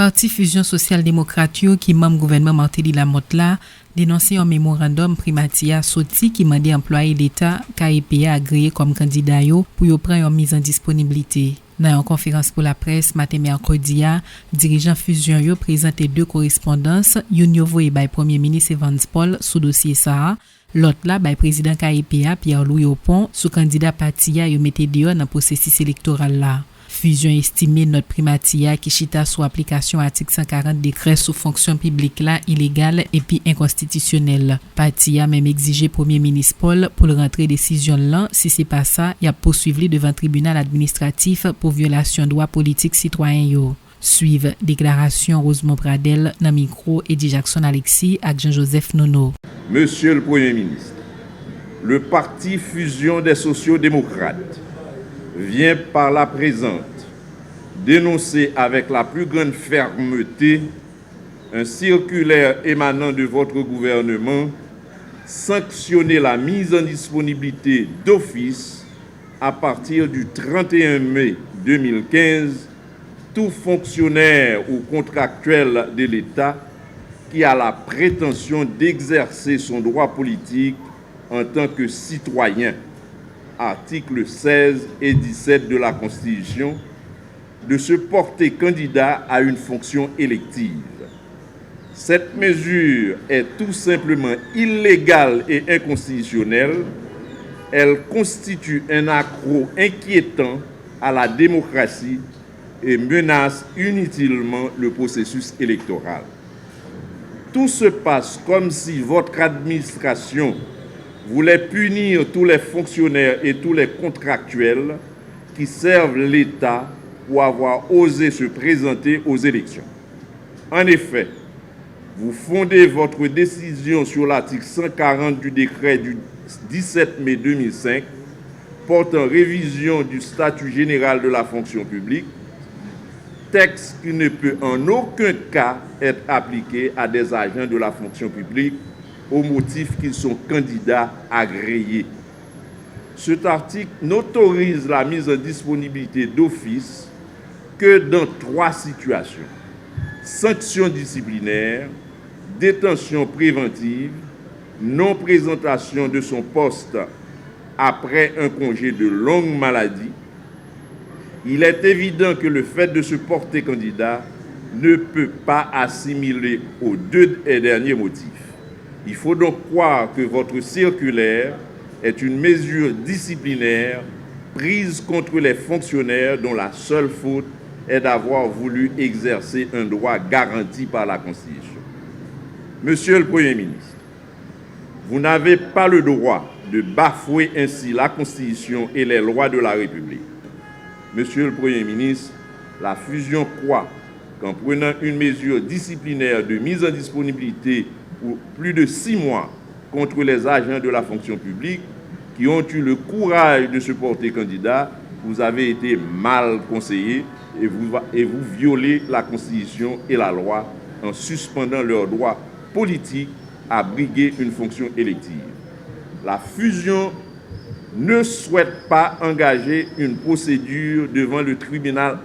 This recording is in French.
Parti Fusion Social-Démocrate qui membre gouvernement Martelly Lamotte là dénoncé un mémorandum primatia sorti qui mandait employé l'État KEPA agréé comme candidat pour y prendre une mise en disponibilité. Dans une conférence pour la presse matin mercredi, dirigeant Fusion yo présenté deux correspondances, une yo voyé by Premier ministre Evans Paul sous dossier ça, l'autre là by président KEPA Pierre-Louis Opon sous candidat parti yo metté dehors dans processus électoral là. Fusion estimé notre primatia qui chita sous application article 140 décret sous fonction publique là illégal et puis inconstitutionnel. Parti a même exigé Premier ministre Paul pour le rentrer décision là, si c'est pas ça, il a poursuivi devant tribunal administratif pour violation droit politique citoyen yo. Suivent déclaration Rosemont Pradel dans micro Eddie Jackson Alexis et Jean-Joseph Nono. Monsieur le Premier ministre, le parti Fusion des sociaux-démocrates vient par la présente dénoncer avec la plus grande fermeté un circulaire émanant de votre gouvernement sanctionner la mise en disponibilité d'office à partir du 31 mai 2015 tout fonctionnaire ou contractuel de l'État qui a la prétention d'exercer son droit politique en tant que citoyen. Articles 16 et 17 de la Constitution, de se porter candidat à une fonction élective. Cette mesure est tout simplement illégale et inconstitutionnelle. Elle constitue un accroc inquiétant à la démocratie et menace inutilement le processus électoral. Tout se passe comme si votre administration voulait punir tous les fonctionnaires et tous les contractuels qui servent l'État pour avoir osé se présenter aux élections. En effet, vous fondez votre décision sur l'article 140 du décret du 17 mai 2005 portant révision du statut général de la fonction publique, texte qui ne peut en aucun cas être appliqué à des agents de la fonction publique au motif qu'ils sont candidats agréés. Cet article n'autorise la mise en disponibilité d'office que dans 3 situations: sanction disciplinaire, détention préventive, non-présentation de son poste après un congé de longue maladie. Il est évident que le fait de se porter candidat ne peut pas assimiler aux 2 derniers motifs. Il faut donc croire que votre circulaire est une mesure disciplinaire prise contre les fonctionnaires dont la seule faute est d'avoir voulu exercer un droit garanti par la Constitution. Monsieur le Premier ministre, vous n'avez pas le droit de bafouer ainsi la Constitution et les lois de la République. Monsieur le Premier ministre, la Fusion croit qu'en prenant une mesure disciplinaire de mise en disponibilité pour plus de 6 mois contre les agents de la fonction publique qui ont eu le courage de se porter candidat, vous avez été mal conseillé et vous violez la Constitution et la loi en suspendant leur droit politique à briguer une fonction élective. La Fusion ne souhaite pas engager une procédure devant le tribunal